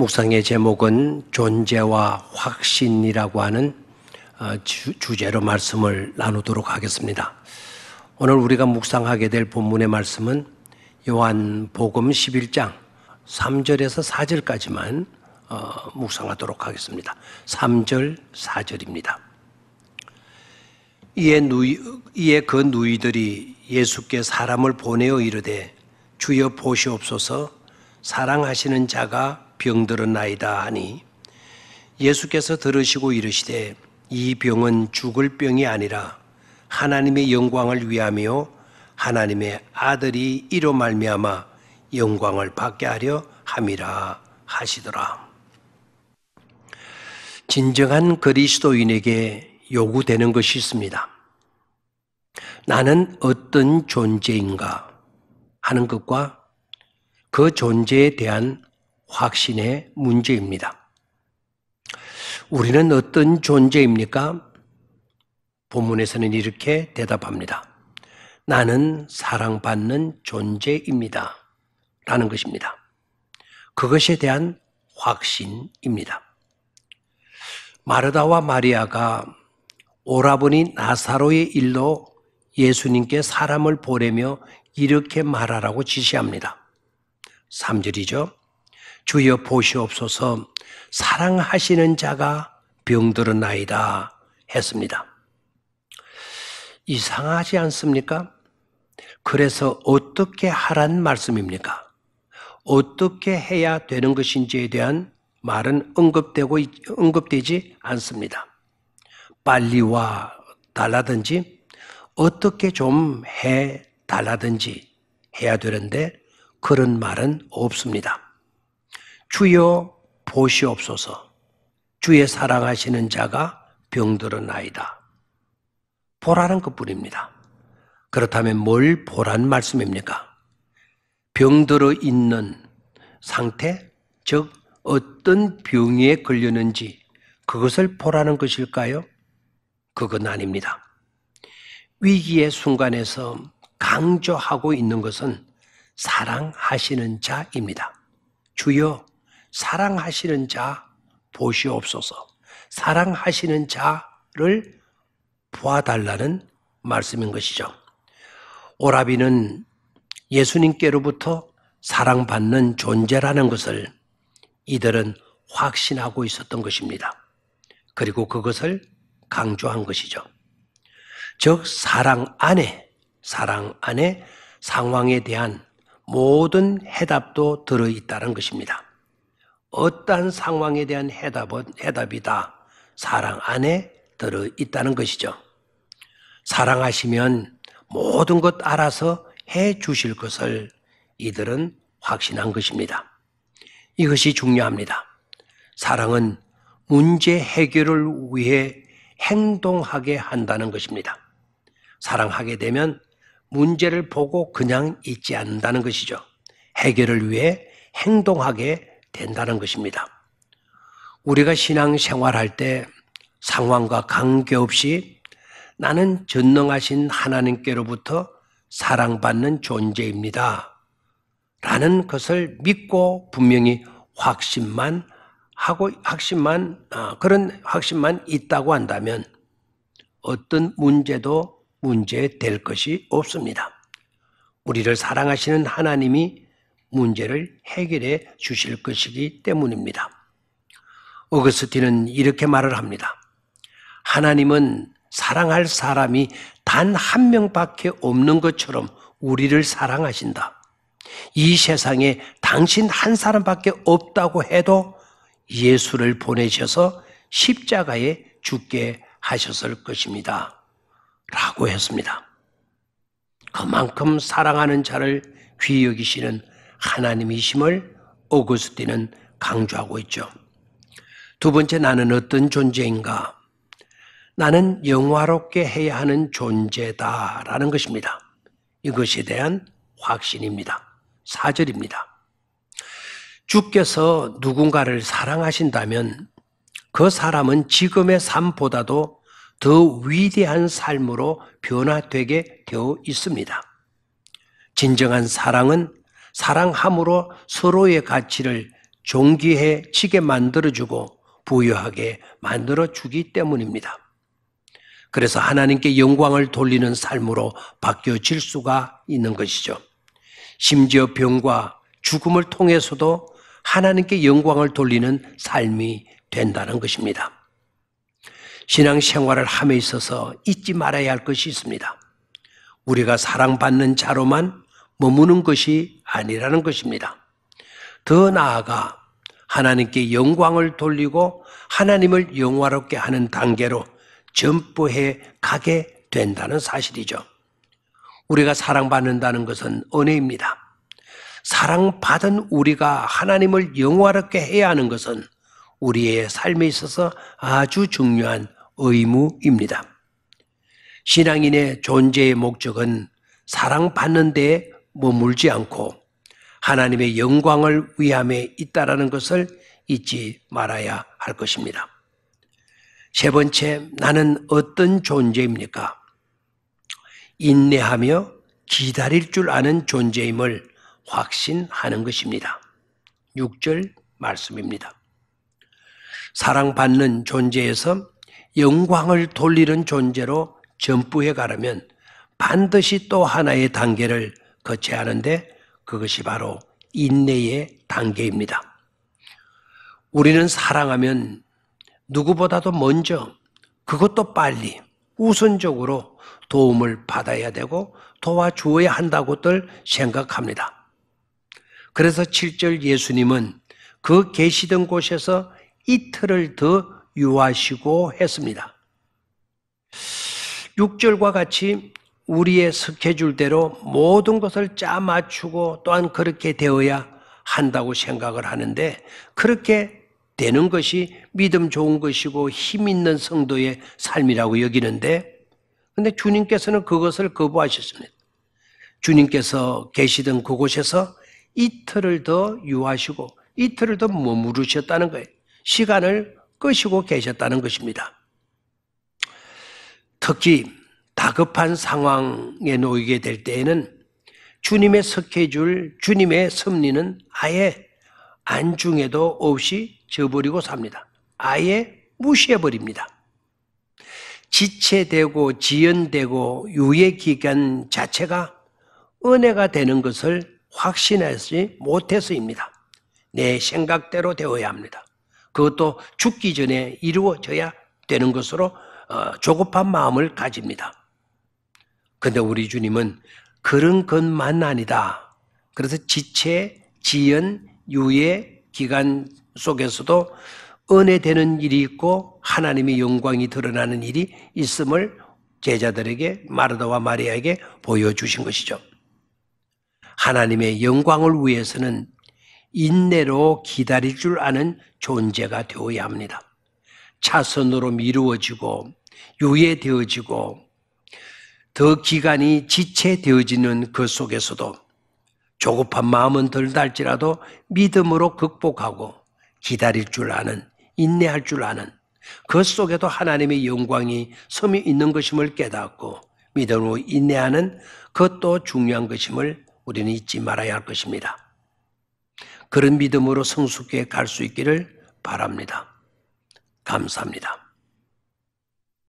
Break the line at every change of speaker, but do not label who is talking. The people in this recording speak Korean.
묵상의 제목은 존재와 확신이라고 하는 주제로 말씀을 나누도록 하겠습니다. 오늘 우리가 묵상하게 될 본문의 말씀은 요한복음 11장 3절에서 4절까지만 묵상하도록 하겠습니다. 3절, 4절입니다. 이에 그 누이들이 예수께 사람을 보내어 이르되 주여 보시옵소서 사랑하시는 자가 병들었나이다 하니 예수께서 들으시고 이르시되 이 병은 죽을 병이 아니라 하나님의 영광을 위하며 하나님의 아들이 이로 말미암아 영광을 받게 하려 함이라 하시더라. 진정한 그리스도인에게 요구되는 것이 있습니다. 나는 어떤 존재인가 하는 것과 그 존재에 대한 확신의 문제입니다. 우리는 어떤 존재입니까? 본문에서는 이렇게 대답합니다. 나는 사랑받는 존재입니다. 라는 것입니다. 그것에 대한 확신입니다. 마르다와 마리아가 오라버니 나사로의 일로 예수님께 사람을 보내며 이렇게 말하라고 지시합니다. 3절이죠. 주여 보시옵소서 사랑하시는 자가 병들었나이다 했습니다. 이상하지 않습니까? 그래서 어떻게 하란 말씀입니까? 어떻게 해야 되는 것인지에 대한 말은 언급되지 않습니다. 빨리 와 달라든지 어떻게 좀 해 달라든지 해야 되는데 그런 말은 없습니다. 주여 보시옵소서 주의 사랑하시는 자가 병들었나이다. 보라는 것뿐입니다. 그렇다면 뭘 보란 말씀입니까? 병들어 있는 상태, 즉 어떤 병에 걸렸는지 그것을 보라는 것일까요? 그건 아닙니다. 위기의 순간에서 강조하고 있는 것은 사랑하시는 자입니다. 주여 사랑하시는 자 보시옵소서. 사랑하시는 자를 보아달라는 말씀인 것이죠. 오라비는 예수님께로부터 사랑받는 존재라는 것을 이들은 확신하고 있었던 것입니다. 그리고 그것을 강조한 것이죠. 즉 사랑 안에 상황에 대한 모든 해답도 들어있다는 것입니다. 어떠한 상황에 대한 해답이 다 사랑 안에 들어있다는 것이죠. 사랑하시면 모든 것 알아서 해 주실 것을 이들은 확신한 것입니다. 이것이 중요합니다. 사랑은 문제 해결을 위해 행동하게 한다는 것입니다. 사랑하게 되면 문제를 보고 그냥 있지 않는다는 것이죠. 해결을 위해 행동하게 된다는 것입니다. 우리가 신앙생활할 때 상황과 관계없이 나는 전능하신 하나님께로부터 사랑받는 존재입니다. 라는 것을 믿고 분명히 그런 확신만 있다고 한다면 어떤 문제도 문제될 것이 없습니다. 우리를 사랑하시는 하나님이 문제를 해결해 주실 것이기 때문입니다. 어거스틴은 이렇게 말을 합니다. 하나님은 사랑할 사람이 단 한 명밖에 없는 것처럼 우리를 사랑하신다. 이 세상에 당신 한 사람밖에 없다고 해도 예수를 보내셔서 십자가에 죽게 하셨을 것입니다. 라고 했습니다. 그만큼 사랑하는 자를 귀히 여기시는 하나님이심을 어거스틴은 강조하고 있죠. 두 번째, 나는 어떤 존재인가? 나는 영화롭게 해야 하는 존재다라는 것입니다. 이것에 대한 확신입니다. 4절입니다. 주께서 누군가를 사랑하신다면 그 사람은 지금의 삶보다도 더 위대한 삶으로 변화되게 되어 있습니다. 진정한 사랑은 사랑함으로 서로의 가치를 존귀해지게 만들어주고 부유하게 만들어주기 때문입니다. 그래서 하나님께 영광을 돌리는 삶으로 바뀌어질 수가 있는 것이죠. 심지어 병과 죽음을 통해서도 하나님께 영광을 돌리는 삶이 된다는 것입니다. 신앙생활을 함에 있어서 잊지 말아야 할 것이 있습니다. 우리가 사랑받는 자로만 머무는 것이 아니라는 것입니다. 더 나아가 하나님께 영광을 돌리고 하나님을 영화롭게 하는 단계로 전부해 가게 된다는 사실이죠. 우리가 사랑받는다는 것은 은혜입니다. 사랑받은 우리가 하나님을 영화롭게 해야 하는 것은 우리의 삶에 있어서 아주 중요한 의무입니다. 신앙인의 존재의 목적은 사랑받는 데에 머물지 않고 하나님의 영광을 위함에 있다라는 것을 잊지 말아야 할 것입니다. 세 번째, 나는 어떤 존재입니까? 인내하며 기다릴 줄 아는 존재임을 확신하는 것입니다. 6절 말씀입니다. 사랑받는 존재에서 영광을 돌리는 존재로 전부해 가려면 반드시 또 하나의 단계를 거쳐야 하는데 그것이 바로 인내의 단계입니다. 우리는 사랑하면 누구보다도 먼저 그것도 빨리 우선적으로 도움을 받아야 되고 도와주어야 한다고들 생각합니다. 그래서 7절 예수님은 그 계시던 곳에서 이틀을 더 유하시고 했습니다. 6절과 같이 우리의 스케줄대로 모든 것을 짜 맞추고 또한 그렇게 되어야 한다고 생각을 하는데 그렇게 되는 것이 믿음 좋은 것이고 힘 있는 성도의 삶이라고 여기는데 근데 주님께서는 그것을 거부하셨습니다. 주님께서 계시던 그곳에서 이틀을 더 유하시고 이틀을 더 머무르셨다는 거예요. 시간을 끄시고 계셨다는 것입니다. 특히 다급한 상황에 놓이게 될 때에는 주님의 스케줄, 주님의 섭리는 아예 안중에도 없이 저버리고 삽니다. 아예 무시해버립니다. 지체되고 지연되고 유예 기간 자체가 은혜가 되는 것을 확신하지 못해서입니다. 내 생각대로 되어야 합니다. 그것도 죽기 전에 이루어져야 되는 것으로 조급한 마음을 가집니다. 그런데 우리 주님은 그런 것만 아니다. 그래서 지체, 지연, 유예 기간 속에서도 은혜되는 일이 있고 하나님의 영광이 드러나는 일이 있음을 제자들에게 마르다와 마리아에게 보여주신 것이죠. 하나님의 영광을 위해서는 인내로 기다릴 줄 아는 존재가 되어야 합니다. 차선으로 미루어지고 유예되어지고 더 기간이 지체되어지는 그 속에서도 조급한 마음은 덜 달지라도 믿음으로 극복하고 기다릴 줄 아는, 인내할 줄 아는 그 속에도 하나님의 영광이 섬이 있는 것임을 깨닫고 믿음으로 인내하는 그것도 중요한 것임을 우리는 잊지 말아야 할 것입니다. 그런 믿음으로 성숙해 갈 수 있기를 바랍니다. 감사합니다.